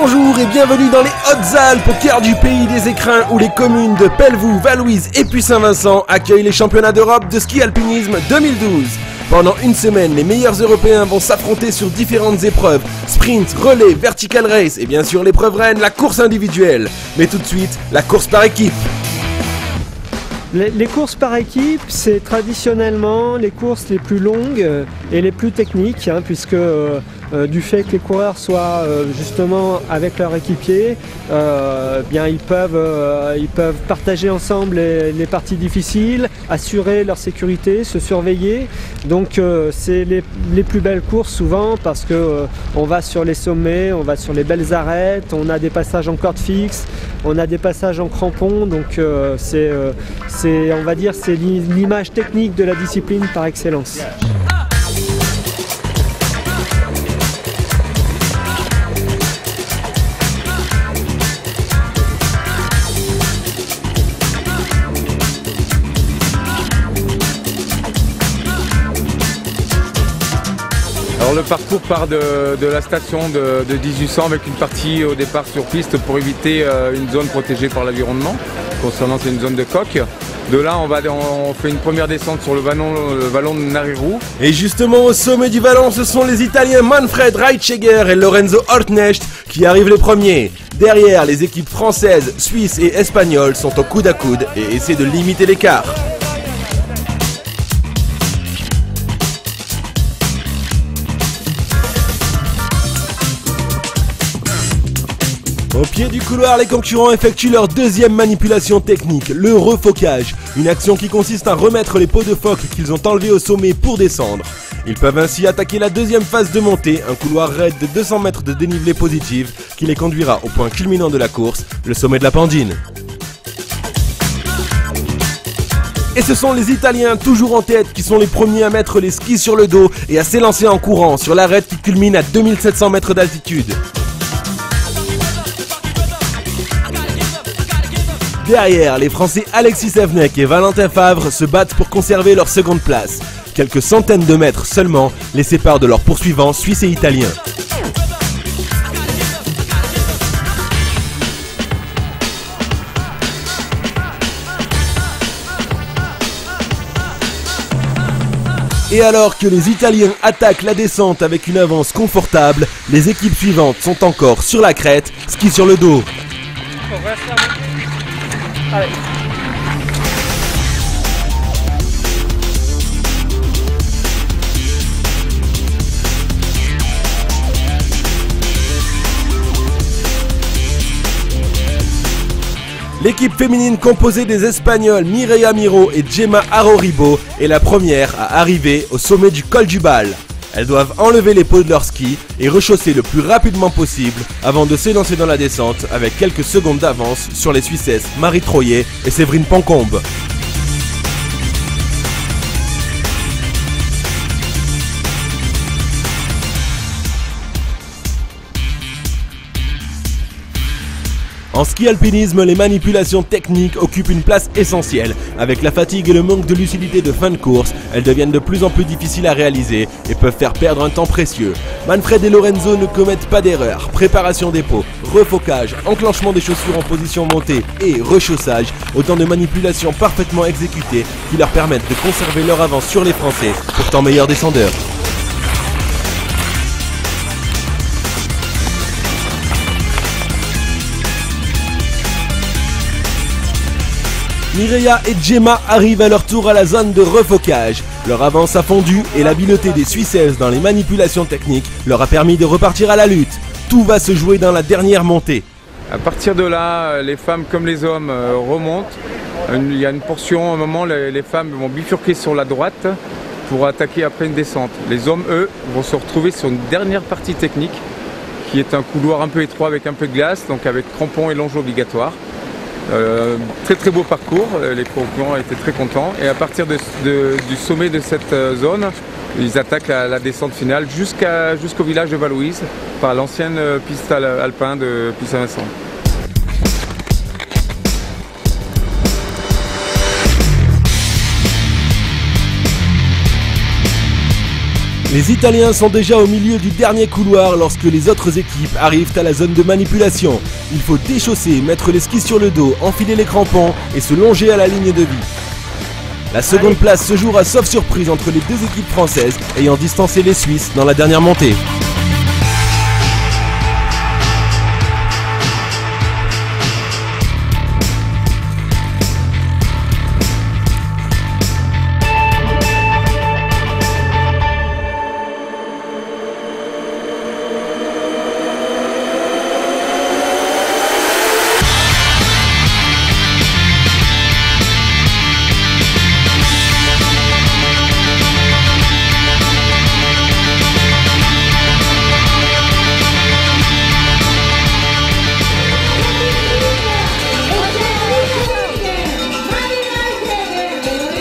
Bonjour et bienvenue dans les Hautes-Alpes, au cœur du pays des écrins, où les communes de Pelvoux, Valouise et Puy-Saint-Vincent accueillent les championnats d'Europe de ski alpinisme 2012. Pendant une semaine, les meilleurs Européens vont s'affronter sur différentes épreuves, sprint, relais, vertical race et bien sûr l'épreuve reine, la course individuelle. Mais tout de suite, la course par équipe. Les courses par équipe, c'est traditionnellement les courses les plus longues et les plus techniques, puisque du fait que les coureurs soient justement avec leur équipier, bien ils peuvent partager ensemble les parties difficiles, assurer leur sécurité, se surveiller. Donc c'est les plus belles courses souvent parce que on va sur les sommets, on va sur les belles arêtes, on a des passages en corde fixe, on a des passages en crampons, donc on va dire c'est l'image technique de la discipline par excellence. Alors le parcours part de la station de 1800 avec une partie au départ sur piste pour éviter une zone protégée par l'environnement. Concernant, c'est une zone de coque. De là, on fait une première descente sur le vallon de Narirou. Et justement, au sommet du vallon, ce sont les Italiens Manfred Reitschegger et Lorenzo Ortnecht qui arrivent les premiers. Derrière, les équipes françaises, suisses et espagnoles sont au coude à coude et essaient de limiter l'écart. Au pied du couloir, les concurrents effectuent leur deuxième manipulation technique, le refocage. Une action qui consiste à remettre les peaux de phoque qu'ils ont enlevées au sommet pour descendre. Ils peuvent ainsi attaquer la deuxième phase de montée, un couloir raide de 200 mètres de dénivelé positif qui les conduira au point culminant de la course, le sommet de la Pendine. Et ce sont les Italiens, toujours en tête, qui sont les premiers à mettre les skis sur le dos et à s'élancer en courant sur l'arête qui culmine à 2700 mètres d'altitude. Derrière, les Français Alexis Sevenek et Valentin Favre se battent pour conserver leur seconde place. Quelques centaines de mètres seulement les séparent de leurs poursuivants suisses et italiens. Et alors que les Italiens attaquent la descente avec une avance confortable, les équipes suivantes sont encore sur la crête, ski sur le dos. Allez. L'équipe féminine composée des Espagnols Mireia Miró et Gemma Aroribo est la première à arriver au sommet du col du Bal. Elles doivent enlever les peaux de leur ski et rechausser le plus rapidement possible avant de s'élancer dans la descente avec quelques secondes d'avance sur les Suissesses Marie Troyer et Séverine Pancombe. En ski alpinisme, les manipulations techniques occupent une place essentielle. Avec la fatigue et le manque de lucidité de fin de course, elles deviennent de plus en plus difficiles à réaliser et peuvent faire perdre un temps précieux. Manfred et Lorenzo ne commettent pas d'erreur. Préparation des peaux, refocage, enclenchement des chaussures en position montée et rechaussage, autant de manipulations parfaitement exécutées qui leur permettent de conserver leur avance sur les Français, pourtant meilleurs descendeurs. Mireia et Gemma arrivent à leur tour à la zone de refocage. Leur avance a fondu et l'habileté des Suissesses dans les manipulations techniques leur a permis de repartir à la lutte. Tout va se jouer dans la dernière montée. À partir de là, les femmes comme les hommes remontent. Il y a une portion, à un moment, les femmes vont bifurquer sur la droite pour attaquer après une descente. Les hommes, eux, vont se retrouver sur une dernière partie technique qui est un couloir un peu étroit avec un peu de glace, donc avec crampons et longe obligatoires. Très beau parcours, les concurrents étaient très contents et à partir du sommet de cette zone, ils attaquent la descente finale jusqu'au village de Valouise par l'ancienne piste alpin de Puy-Saint-Vincent. Les Italiens sont déjà au milieu du dernier couloir lorsque les autres équipes arrivent à la zone de manipulation. Il faut déchausser, mettre les skis sur le dos, enfiler les crampons et se longer à la ligne de vie. La seconde place se jouera sauf surprise entre les deux équipes françaises ayant distancé les Suisses dans la dernière montée.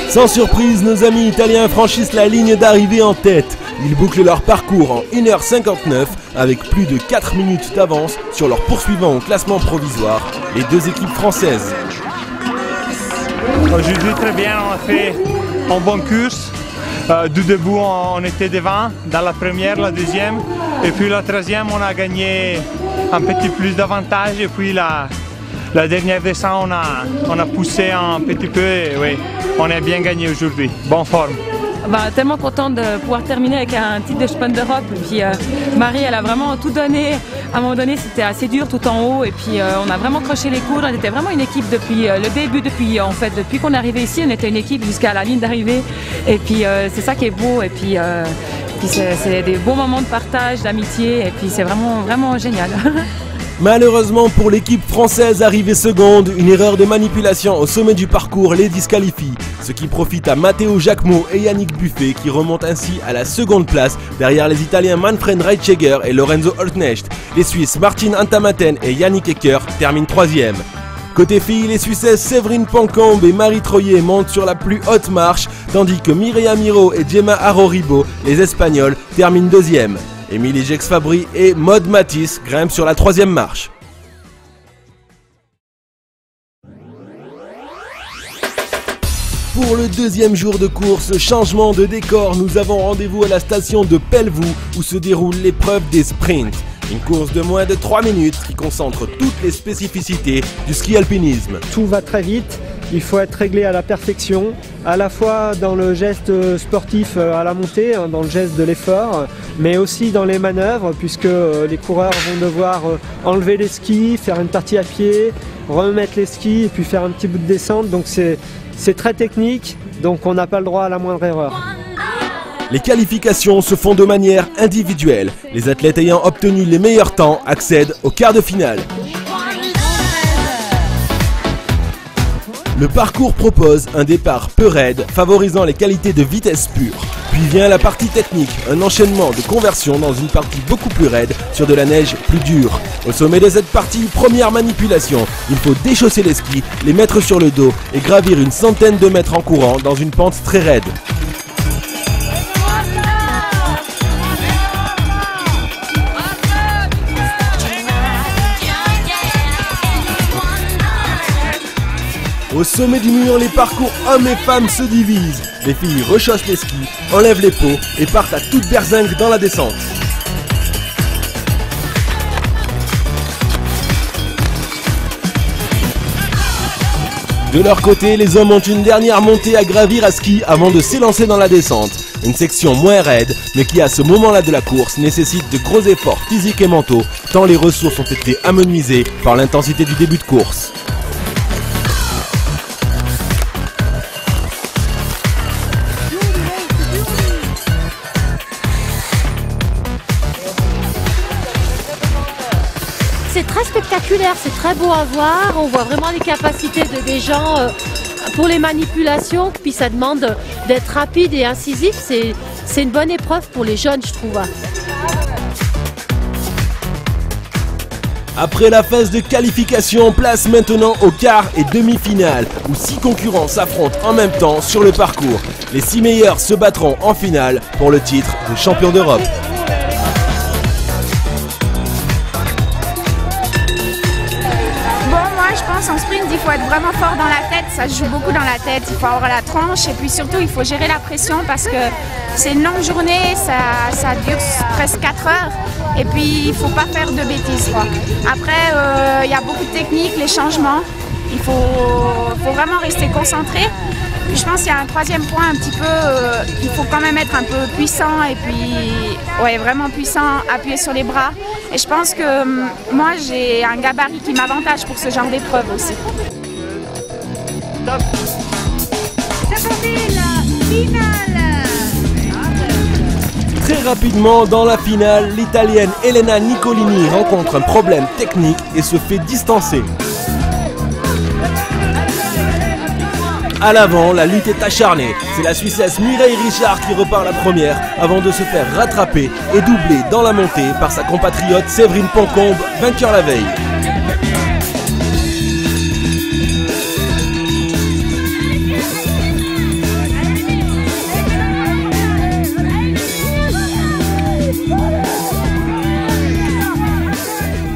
Sans surprise, nos amis italiens franchissent la ligne d'arrivée en tête. Ils bouclent leur parcours en 1h59 avec plus de 4 minutes d'avance sur leurs poursuivants au classement provisoire, les deux équipes françaises. Aujourd'hui très bien, on a fait une bonne course. Du début on était devant, dans la première, la deuxième. Et puis la troisième on a gagné un petit plus d'avantage. Et puis la dernière descente on a poussé un petit peu et oui, on a bien gagné aujourd'hui. Bonne forme. Tellement contente de pouvoir terminer avec un titre de championne d'Europe. Et puis Marie, elle a vraiment tout donné. À un moment donné, c'était assez dur tout en haut. Et puis on a vraiment croché les coudes. On était vraiment une équipe depuis le début, depuis qu'on est arrivé ici, on était une équipe jusqu'à la ligne d'arrivée. Et puis c'est ça qui est beau. Et puis c'est des beaux moments de partage, d'amitié. Et puis c'est vraiment, vraiment génial. Malheureusement pour l'équipe française arrivée seconde, une erreur de manipulation au sommet du parcours les disqualifie. Ce qui profite à Matteo Jacquemot et Yannick Buffet qui remontent ainsi à la seconde place derrière les Italiens Manfred Reitschegger et Lorenzo Holtknecht. Les Suisses Martin Antamaten et Yannick Ecker terminent troisième. Côté filles, les Suissesses Séverine Pancombe et Marie Troyer montent sur la plus haute marche, tandis que Mireia Miro et Gemma Aroribo, les Espagnols, terminent deuxième. Émilie Jex-Fabry et Maud Matisse grimpent sur la troisième marche. Pour le deuxième jour de course, changement de décor, nous avons rendez-vous à la station de Pelvoux où se déroule l'épreuve des sprints. Une course de moins de 3 minutes qui concentre toutes les spécificités du ski alpinisme. Tout va très vite, il faut être réglé à la perfection, à la fois dans le geste sportif à la montée, dans le geste de l'effort, mais aussi dans les manœuvres puisque les coureurs vont devoir enlever les skis, faire une partie à pied, remettre les skis et puis faire un petit bout de descente. Donc c'est très technique, donc on n'a pas le droit à la moindre erreur. Les qualifications se font de manière individuelle. Les athlètes ayant obtenu les meilleurs temps accèdent au quart de finale. Le parcours propose un départ peu raide, favorisant les qualités de vitesse pure. Puis vient la partie technique, un enchaînement de conversions dans une partie beaucoup plus raide sur de la neige plus dure. Au sommet de cette partie, première manipulation, il faut déchausser les skis, les mettre sur le dos et gravir une centaine de mètres en courant dans une pente très raide. Au sommet du mur, les parcours hommes et femmes se divisent. Les filles rechaussent les skis, enlèvent les pots et partent à toute berzingue dans la descente. De leur côté, les hommes ont une dernière montée à gravir à ski avant de s'élancer dans la descente. Une section moins raide, mais qui à ce moment-là de la course nécessite de gros efforts physiques et mentaux, tant les ressources ont été amenuisées par l'intensité du début de course. C'est très spectaculaire, c'est très beau à voir, on voit vraiment les capacités des gens pour les manipulations, puis ça demande d'être rapide et incisif, c'est une bonne épreuve pour les jeunes, je trouve. Après la phase de qualification, place maintenant au quart et demi-finale, où 6 concurrents s'affrontent en même temps sur le parcours. Les 6 meilleurs se battront en finale pour le titre de champion d'Europe. Moi je pense pense en sprint, il faut être vraiment fort dans la tête, ça se joue beaucoup dans la tête, il faut avoir la tronche et puis surtout il faut gérer la pression parce que c'est une longue journée, ça dure presque 4 heures et puis il ne faut pas faire de bêtises, quoi. Après, il y a beaucoup de techniques, les changements, il faut vraiment rester concentré. Puis je pense qu'il y a un troisième point un petit peu, il faut quand même être un peu puissant et puis ouais, vraiment puissant, appuyer sur les bras. Et je pense que moi j'ai un gabarit qui m'avantage pour ce genre d'épreuve aussi. Très rapidement, dans la finale, l'Italienne Elena Nicolini rencontre un problème technique et se fait distancer. À l'avant, la lutte est acharnée. C'est la Suissesse Mireille Richard qui repart la première avant de se faire rattraper et doubler dans la montée par sa compatriote Séverine Poncombe, vainqueur la veille.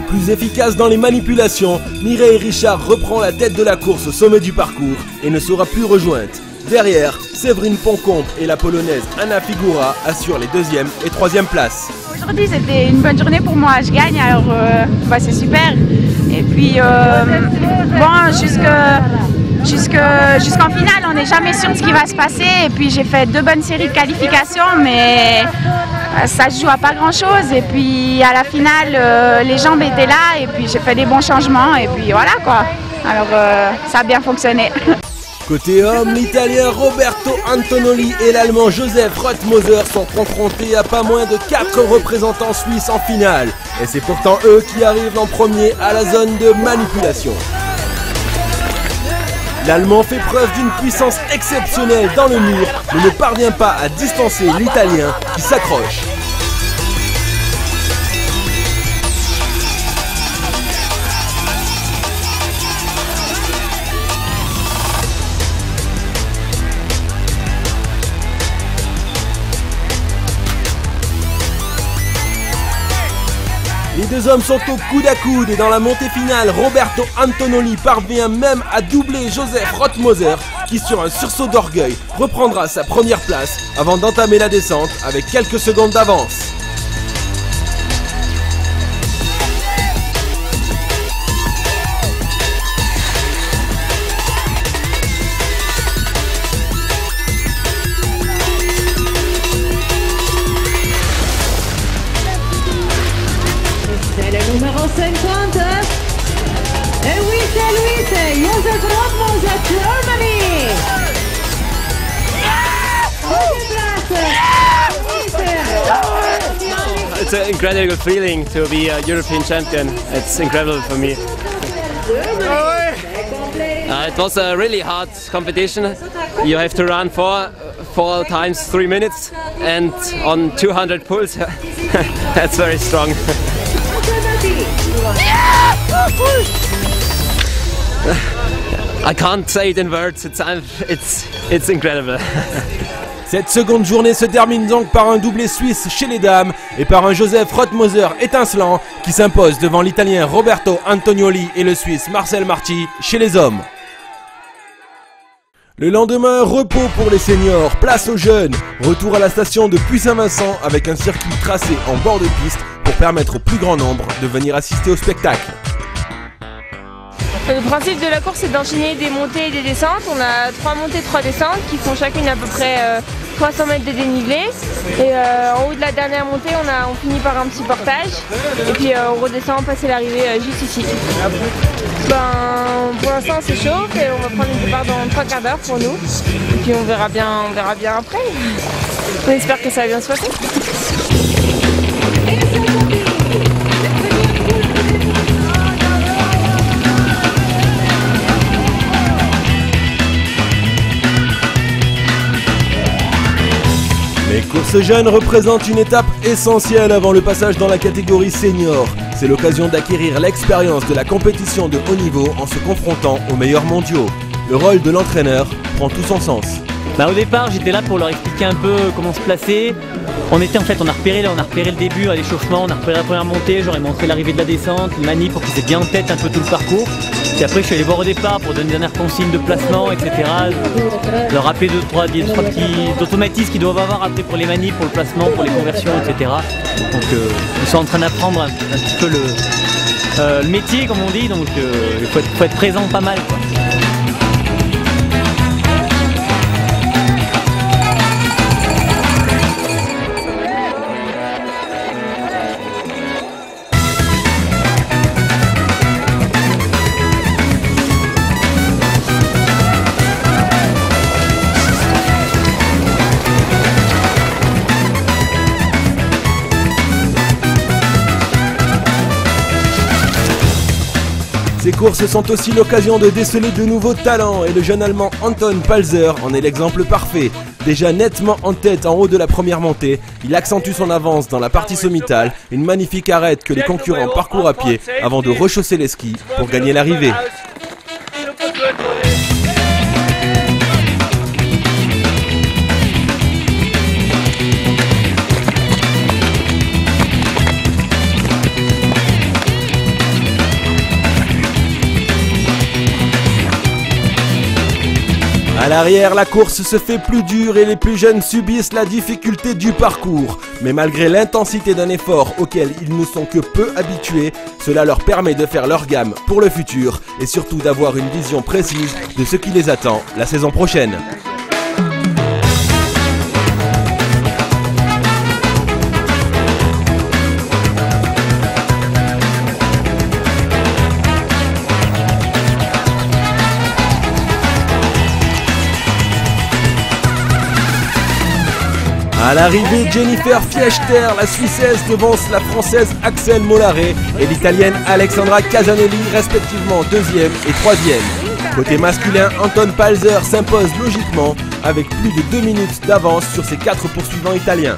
Plus efficace dans les manipulations, Mireille Richard reprend la tête de la course au sommet du parcours et ne sera plus rejointe. Derrière, Séverine Poncombe et la Polonaise Anna Figura assurent les 2e et 3e places. Aujourd'hui c'était une bonne journée pour moi, je gagne alors c'est super. Et puis bon, jusqu'en finale on n'est jamais sûr de ce qui va se passer et puis j'ai fait 2 bonnes séries de qualification mais ça se joue à pas grand chose et puis à la finale les jambes étaient là et puis j'ai fait des bons changements et puis voilà quoi. Alors ça a bien fonctionné. Côté homme, l'Italien Roberto Antonelli et l'Allemand Josef Rothmoser sont confrontés à pas moins de 4 représentants suisses en finale. Et c'est pourtant eux qui arrivent en premier à la zone de manipulation. L'Allemand fait preuve d'une puissance exceptionnelle dans le mur, mais ne parvient pas à distancer l'Italien qui s'accroche. Les 2 hommes sont au coude à coude et dans la montée finale, Roberto Antonelli parvient même à doubler Josef Rothmoser qui sur un sursaut d'orgueil reprendra sa première place avant d'entamer la descente avec quelques secondes d'avance. Numéro 50. Et oui, c'est lui, c'est Josef Rothmoser, Germany. It's an incredible feeling to be a European champion. It's incredible for me. It was a really hard competition. You have to run four times 3 minutes and on 200 pulls. That's very strong. I can't say it in words, it's incredible. Cette seconde journée se termine donc par un doublé suisse chez les dames et par un Josef Rothmoser étincelant qui s'impose devant l'Italien Roberto Antonelli et le Suisse Marcel Marti chez les hommes. Le lendemain, repos pour les seniors, place aux jeunes. Retour à la station de Puy-Saint-Vincent avec un circuit tracé en bord de piste pour permettre au plus grand nombre de venir assister au spectacle. Le principe de la course c'est d'enchaîner des montées et des descentes. On a 3 montées, 3 descentes qui font chacune à peu près 300 mètres de dénivelé. Et en haut de la dernière montée, on finit par un petit portage. Et puis on redescend, passer l'arrivée juste ici. Pour l'instant c'est chaud et on va prendre une départ dans 3 quarts d'heure pour nous. Et puis on verra bien après. On espère que ça va bien se passer. Les courses jeunes représentent une étape essentielle avant le passage dans la catégorie senior. C'est l'occasion d'acquérir l'expérience de la compétition de haut niveau en se confrontant aux meilleurs mondiaux. Le rôle de l'entraîneur prend tout son sens. Au départ, j'étais là pour leur expliquer un peu comment se placer. On a repéré le début à l'échauffement, on a repéré la première montée, j'aurais montré l'arrivée de la descente, le manip pour qu'ils aient bien en tête un peu tout le parcours. Puis après, je suis allé voir au départ pour donner une dernière consigne de placement, etc. Leur rappeler deux, trois petits automatismes qu'ils doivent avoir après pour les manips, pour le placement, pour les conversions, etc. Donc ils sont en train d'apprendre un petit peu le métier, comme on dit, donc il faut être présent pas mal, quoi. Ces courses sont aussi l'occasion de déceler de nouveaux talents et le jeune allemand Anton Palzer en est l'exemple parfait. Déjà nettement en tête en haut de la première montée, il accentue son avance dans la partie sommitale, une magnifique arête que les concurrents parcourent à pied avant de rechausser les skis pour gagner l'arrivée. À l'arrière, la course se fait plus dure et les plus jeunes subissent la difficulté du parcours. Mais malgré l'intensité d'un effort auquel ils ne sont que peu habitués, cela leur permet de faire leur gamme pour le futur et surtout d'avoir une vision précise de ce qui les attend la saison prochaine. À l'arrivée, Jennifer Fieschter, la Suissesse, devance la Française Axelle Mollaret et l'Italienne Alexandra Casanelli, respectivement 2e et 3e. Côté masculin, Anton Palzer s'impose logiquement avec plus de 2 minutes d'avance sur ses 4 poursuivants italiens.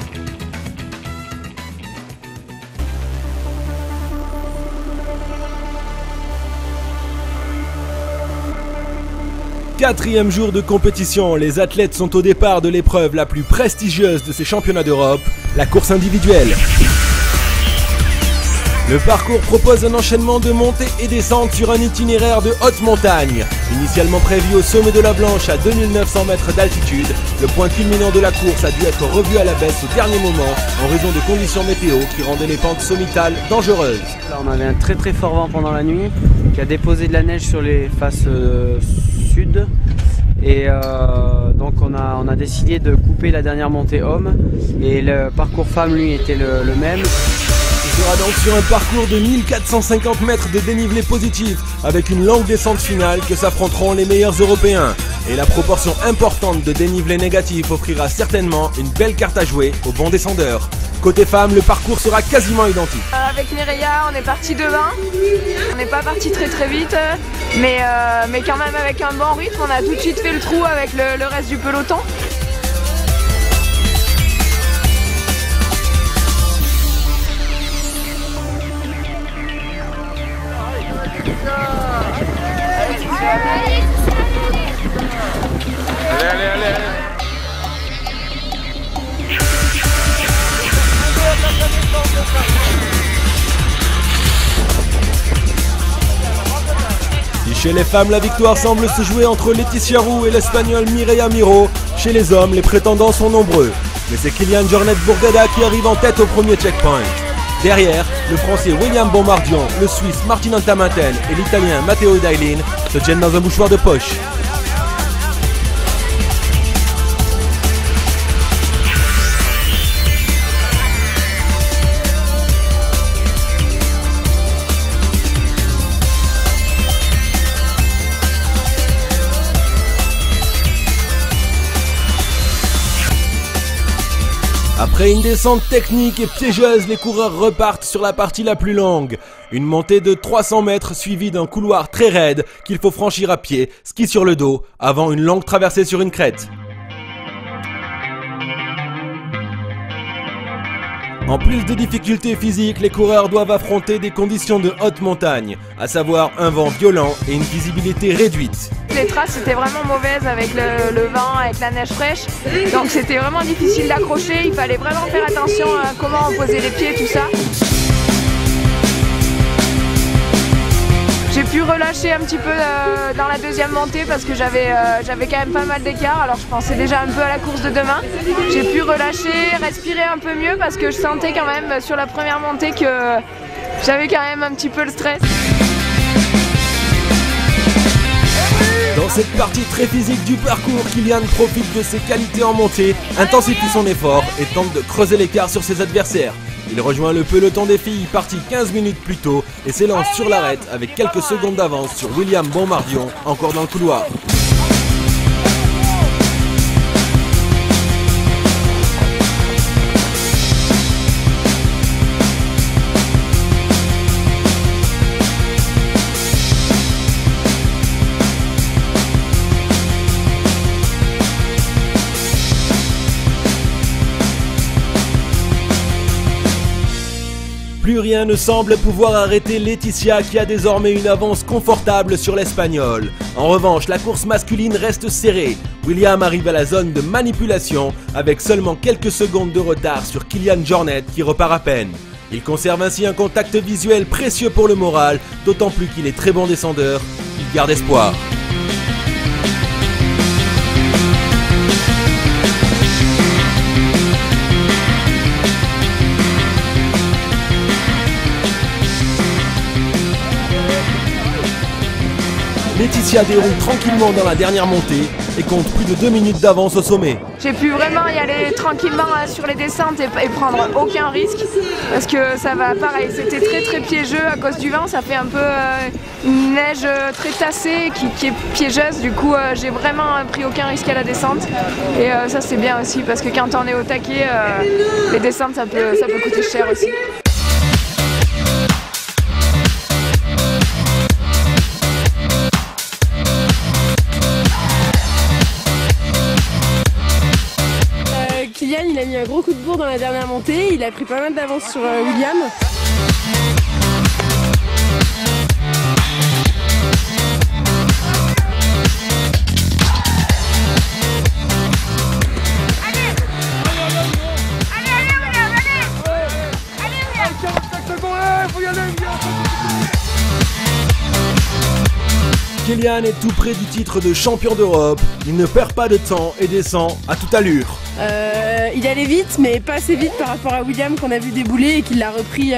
Quatrième jour de compétition, les athlètes sont au départ de l'épreuve la plus prestigieuse de ces championnats d'Europe, la course individuelle. Le parcours propose un enchaînement de montées et descentes sur un itinéraire de haute montagne. Initialement prévu au sommet de la Blanche à 2900 mètres d'altitude, le point culminant de la course a dû être revu à la baisse au dernier moment en raison de conditions météo qui rendaient les pentes sommitales dangereuses. Là, on avait un très fort vent pendant la nuit qui a déposé de la neige sur les faces sud et donc on a décidé de couper la dernière montée homme et le parcours femme lui était le même. Il sera donc sur un parcours de 1450 mètres de dénivelé positif avec une longue descente finale que s'affronteront les meilleurs Européens. Et la proportion importante de dénivelé négatif offrira certainement une belle carte à jouer aux bons descendeurs. Côté femmes, le parcours sera quasiment identique. Avec Mireia, on est parti devant. On n'est pas parti très vite, mais quand même avec un bon rythme, on a tout de suite fait le trou avec le reste du peloton. Allez. Si chez les femmes, la victoire semble se jouer entre Laetitia Roux et l'Espagnole Mireia Miró, chez les hommes, les prétendants sont nombreux. Mais c'est Kylian Jornet Bourgada qui arrive en tête au premier checkpoint. Derrière, le Français William Bombardion, le Suisse Martin Antamaten et l'Italien Matteo Dailin se tiennent dans un mouchoir de poche. Après une descente technique et piégeuse, les coureurs repartent sur la partie la plus longue. Une montée de 300 mètres suivie d'un couloir très raide qu'il faut franchir à pied, ski sur le dos, avant une longue traversée sur une crête. En plus de difficultés physiques, les coureurs doivent affronter des conditions de haute montagne, à savoir un vent violent et une visibilité réduite. Les traces étaient vraiment mauvaises avec le vent, avec la neige fraîche, donc c'était vraiment difficile d'accrocher, il fallait vraiment faire attention à comment on posait les pieds, tout ça. J'ai pu relâcher un petit peu dans la deuxième montée parce que j'avais quand même pas mal d'écart, alors je pensais déjà un peu à la course de demain. J'ai pu relâcher, respirer un peu mieux parce que je sentais quand même sur la première montée que j'avais quand même un petit peu le stress. Dans cette partie très physique du parcours, Kylian profite de ses qualités en montée, intensifie son effort et tente de creuser l'écart sur ses adversaires. Il rejoint le peloton des filles parti 15 minutes plus tôt et s'élance sur l'arête avec quelques secondes d'avance sur William Bombardion, encore dans le couloir. Plus rien ne semble pouvoir arrêter Laetitia qui a désormais une avance confortable sur l'Espagnole. En revanche, la course masculine reste serrée. William arrive à la zone de manipulation avec seulement quelques secondes de retard sur Kilian Jornet qui repart à peine. Il conserve ainsi un contact visuel précieux pour le moral, d'autant plus qu'il est très bon descendeur. Il garde espoir. Laetitia déroule tranquillement dans la dernière montée et compte plus de 2 minutes d'avance au sommet. J'ai pu vraiment y aller tranquillement sur les descentes et prendre aucun risque parce que ça va pareil, c'était très piégeux à cause du vent, ça fait un peu une neige très tassée qui est piégeuse, du coup j'ai vraiment pris aucun risque à la descente et ça c'est bien aussi parce que quand on est au taquet, les descentes ça peut coûter cher aussi. Kylian, il a mis un gros coup de bourre dans la dernière montée, il a pris pas mal d'avance sur William. Kylian est tout près du titre de champion d'Europe. Il ne perd pas de temps et descend à toute allure. Il allait vite, mais pas assez vite par rapport à William qu'on a vu débouler et qu'il l'a repris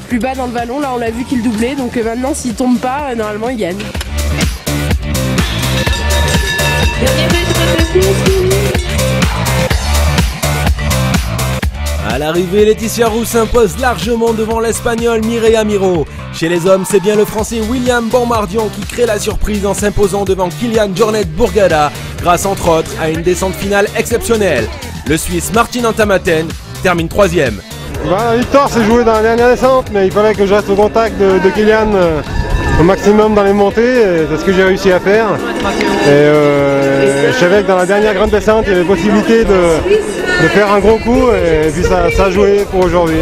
plus bas dans le vallon. Là, on l'a vu qu'il doublait, donc maintenant, s'il tombe pas, normalement, il gagne. À l'arrivée, Laetitia Roux s'impose largement devant l'Espagnole Mireia Miró. Chez les hommes, c'est bien le Français William Bombardion qui crée la surprise en s'imposant devant Kilian Jornet Bourgada, grâce entre autres à une descente finale exceptionnelle. Le Suisse Martin Antamaten termine 3e. La victoire s'est jouée dans la dernière descente, mais il fallait que je reste au contact de Kylian au maximum dans les montées, c'est ce que j'ai réussi à faire. Et je savais que dans la dernière grande descente, il y avait possibilité de faire un gros coup, et puis ça a joué pour aujourd'hui.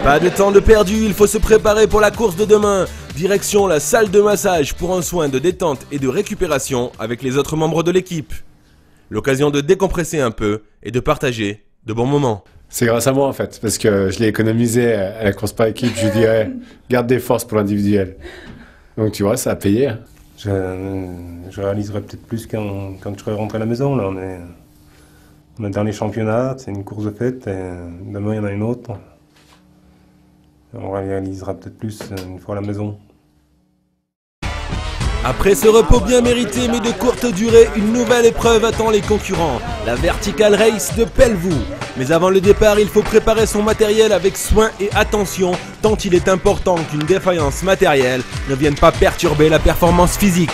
Pas de temps de perdu, il faut se préparer pour la course de demain. Direction la salle de massage pour un soin de détente et de récupération avec les autres membres de l'équipe. L'occasion de décompresser un peu et de partager de bons moments. C'est grâce à moi en fait, parce que je l'ai économisé à la course par équipe, je lui dirais garde des forces pour l'individuel. Donc tu vois, ça a payé. Je réaliserai peut-être plus quand je serai rentré à la maison. Là, on est le dernier championnat, c'est une course de fête, et demain il y en a une autre. On réalisera peut-être plus une fois à la maison. Après ce repos bien mérité mais de courte durée, une nouvelle épreuve attend les concurrents, la Vertical Race de Pelvoux. Mais avant le départ, il faut préparer son matériel avec soin et attention, tant il est important qu'une défaillance matérielle ne vienne pas perturber la performance physique.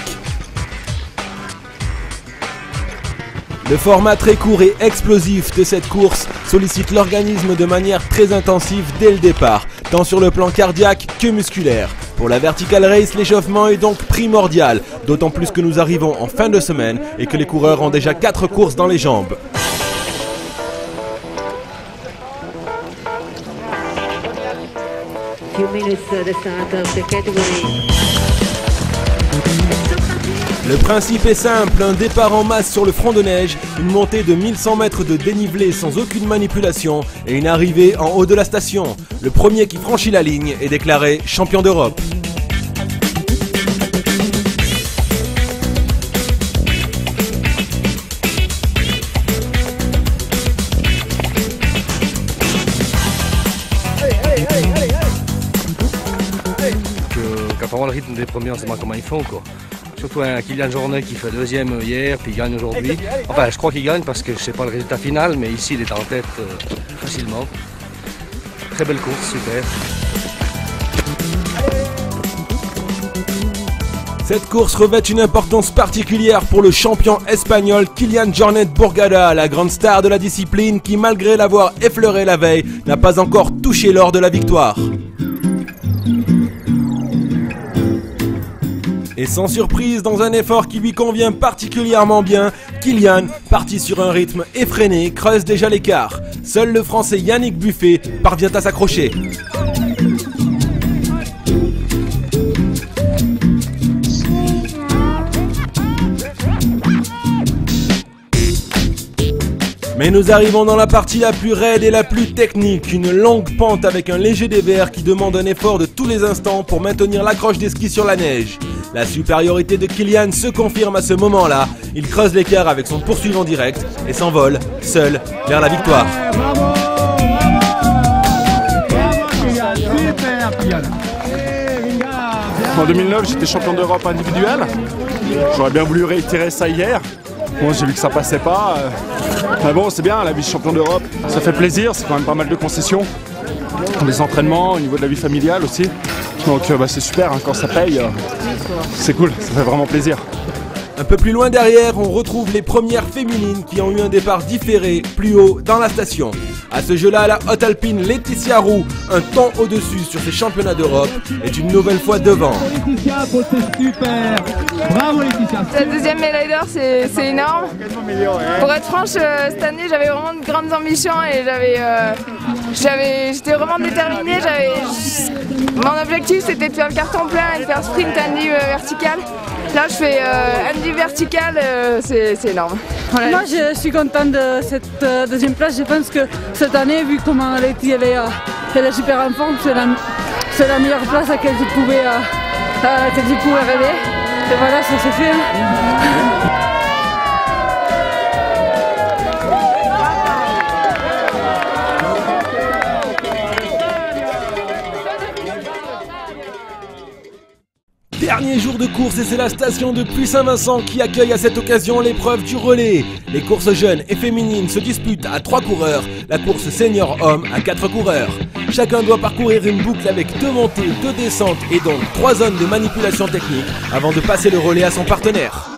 Le format très court et explosif de cette course sollicite l'organisme de manière très intensive dès le départ, tant sur le plan cardiaque que musculaire. Pour la Vertical Race, l'échauffement est donc primordial, d'autant plus que nous arrivons en fin de semaine et que les coureurs ont déjà 4 courses dans les jambes. Le principe est simple, un départ en masse sur le front de neige, une montée de 1100 mètres de dénivelé sans aucune manipulation et une arrivée en haut de la station. Le premier qui franchit la ligne est déclaré champion d'Europe. Quand on voit le rythme des premiers, on se demande comment ils font, quoi. Surtout un Kylian Jornet qui fait deuxième hier, puis il gagne aujourd'hui. Enfin, je crois qu'il gagne parce que je ne sais pas le résultat final, mais ici il est en tête facilement. Très belle course, super. Cette course revêt une importance particulière pour le champion espagnol Kylian Jornet Bourgada, la grande star de la discipline qui, malgré l'avoir effleuré la veille, n'a pas encore touché l'or de la victoire. Et sans surprise, dans un effort qui lui convient particulièrement bien, Kylian, parti sur un rythme effréné, creuse déjà l'écart. Seul le Français Yannick Buffet parvient à s'accrocher. Mais nous arrivons dans la partie la plus raide et la plus technique, une longue pente avec un léger dévers qui demande un effort de tous les instants pour maintenir l'accroche des skis sur la neige. La supériorité de Kylian se confirme à ce moment-là, il creuse l'écart avec son poursuivant direct et s'envole, seul, vers la victoire. En 2009, j'étais champion d'Europe individuel. J'aurais bien voulu réitérer ça hier. Bon, j'ai vu que ça passait pas. Mais bon, c'est bien, la vie de champion d'Europe. Ça fait plaisir, c'est quand même pas mal de concessions. Les entraînements, au niveau de la vie familiale aussi. Donc c'est super, hein, quand ça paye, c'est cool, ça fait vraiment plaisir. Un peu plus loin derrière, on retrouve les premières féminines qui ont eu un départ différé plus haut dans la station. À ce jeu-là, la haute alpine Laetitia Roux, un ton au-dessus sur ces championnats d'Europe, est une nouvelle fois devant. Laetitia, c'est super. Bravo Laetitia. La deuxième médaille d'or, c'est énorme. Pour être franche, cette année, j'avais vraiment de grandes ambitions et j'étais vraiment déterminée. Mon objectif, c'était de faire le carton plein et de faire sprint Andy vertical. Là, je fais Andy vertical, c'est énorme. Voilà. Moi, je suis contente de cette deuxième place. Je pense que cette année, vu comment Letty elle est super en forme, c'est la meilleure place à laquelle je pouvais rêver. Et voilà, ça s'est fait. Dernier jour de course et c'est la station de Puy-Saint-Vincent qui accueille à cette occasion l'épreuve du relais. Les courses jeunes et féminines se disputent à 3 coureurs, la course senior homme à 4 coureurs. Chacun doit parcourir une boucle avec 2 montées, 2 descentes et donc 3 zones de manipulation technique avant de passer le relais à son partenaire.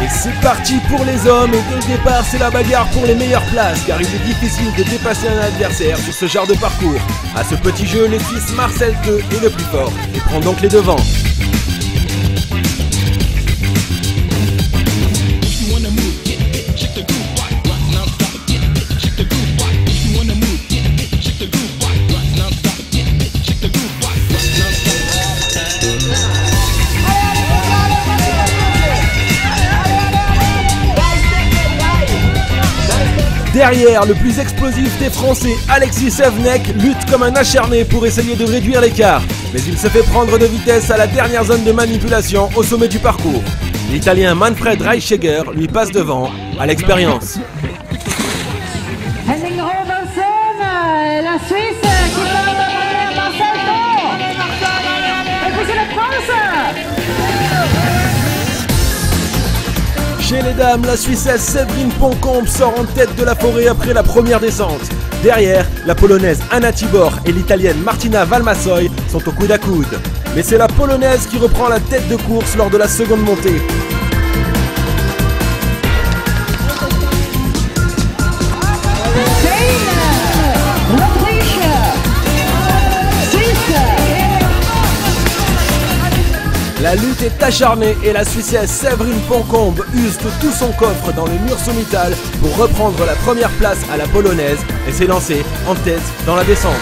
Et c'est parti pour les hommes et dès le départ c'est la bagarre pour les meilleures places car il est difficile de dépasser un adversaire sur ce genre de parcours. À ce petit jeu, le Suisse Marcel Teux est le plus fort et prend donc les devants. Derrière, le plus explosif des Français, Alexis Sevenek, lutte comme un acharné pour essayer de réduire l'écart. Mais il se fait prendre de vitesse à la dernière zone de manipulation au sommet du parcours. L'Italien Manfred Reichegger lui passe devant, à l'expérience. Henning Robinson, la Suisse qui part de Marcel Teux. Et puis c'est la France. Chez les dames, la Suissesse Séverine Poncombe sort en tête de la forêt après la première descente. Derrière, la Polonaise Anna Tibor et l'Italienne Martina Valmasoy sont au coude à coude. Mais c'est la Polonaise qui reprend la tête de course lors de la seconde montée. La lutte est acharnée et la Suissesse Séverine Poncombe use de tout son coffre dans le mur sommital pour reprendre la première place à la Polonaise et s'élancer en tête dans la descente.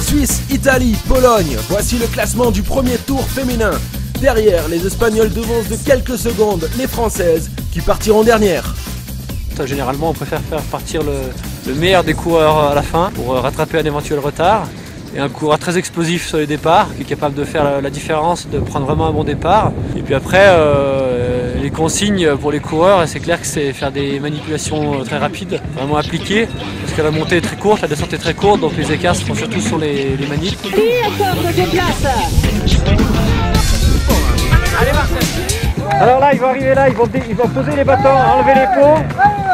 Suisse, Italie, Pologne, voici le classement du premier tour féminin. Derrière, les Espagnols devancent de quelques secondes les Françaises qui partiront dernières. Généralement, on préfère faire partir le meilleur des coureurs à la fin pour rattraper un éventuel retard. Et un coureur très explosif sur les départs, qui est capable de faire la différence, de prendre vraiment un bon départ. Et puis après, les consignes pour les coureurs, c'est clair que c'est faire des manipulations très rapides, vraiment appliquées, parce que la montée est très courte, la descente est très courte, donc les écarts sont surtout sur les manips. Alors là, ils vont arriver là, ils vont poser les bâtons, enlever les pots,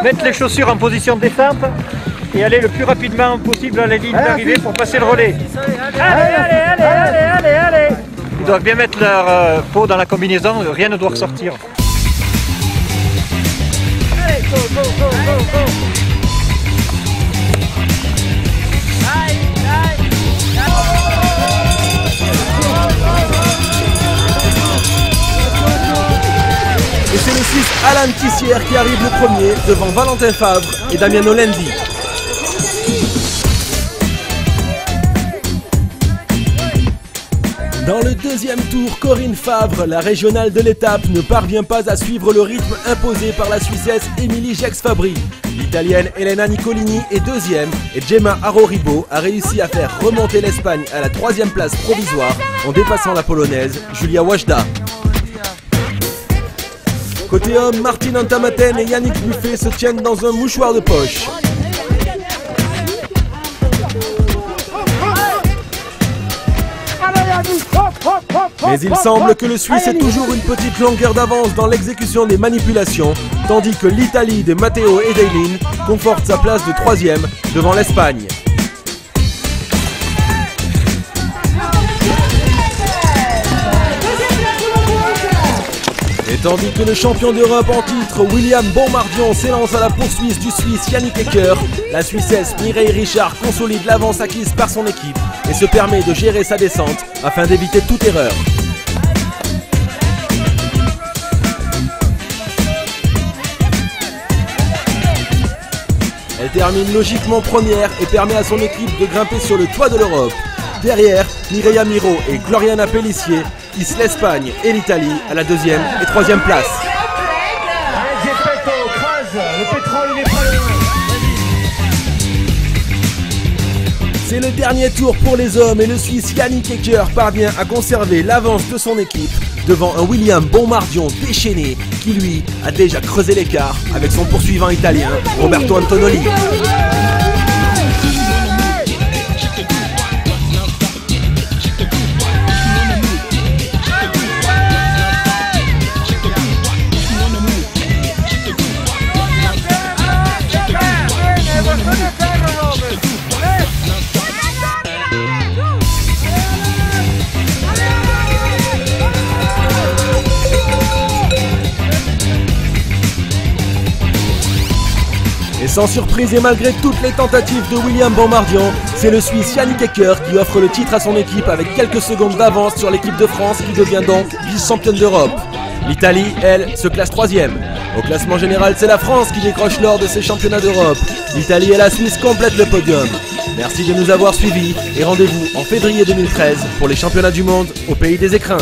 mettre les chaussures en position de descente et aller le plus rapidement possible à la ligne d'arrivée pour passer le relais. Allez. Ils doivent bien mettre leur pot dans la combinaison, rien ne doit ressortir. Allez, go. Et c'est le Suisse Alan Tissière qui arrive le premier devant Valentin Favre et Damiano Lendi. Dans le deuxième tour, Corinne Favre, la régionale de l'étape, ne parvient pas à suivre le rythme imposé par la Suissesse Émilie Jex-Fabry. L'Italienne Elena Nicolini est deuxième et Gemma Aroribo a réussi à faire remonter l'Espagne à la troisième place provisoire en dépassant la Polonaise Julia Wajda. Côté homme, Martin Antamaten et Yannick Buffet se tiennent dans un mouchoir de poche. Mais il semble que le Suisse ait toujours une petite longueur d'avance dans l'exécution des manipulations, tandis que l'Italie de Matteo Edeilin conforte sa place de troisième devant l'Espagne. Et tandis que le champion d'Europe en titre, William Bonmardion, s'élance à la poursuite du Suisse Yannick Ecker, la Suissesse Mireille Richard consolide l'avance acquise par son équipe et se permet de gérer sa descente afin d'éviter toute erreur. Elle termine logiquement première et permet à son équipe de grimper sur le toit de l'Europe. Derrière, Mireia Miro et Gloriana Pellissier hissent l'Espagne et l'Italie à la deuxième et troisième place. C'est le dernier tour pour les hommes et le Suisse Yannick Ecker parvient à conserver l'avance de son équipe devant un William Bonmardion déchaîné qui lui a déjà creusé l'écart avec son poursuivant italien Roberto Antonelli. Et sans surprise et malgré toutes les tentatives de William Bonmardion, c'est le Suisse Yannick Ecker qui offre le titre à son équipe avec quelques secondes d'avance sur l'équipe de France qui devient donc vice-championne d'Europe. L'Italie, elle, se classe troisième. Au classement général, c'est la France qui décroche l'or de ces championnats d'Europe. L'Italie et la Suisse complètent le podium. Merci de nous avoir suivis et rendez-vous en février 2013 pour les championnats du monde au pays des écrins.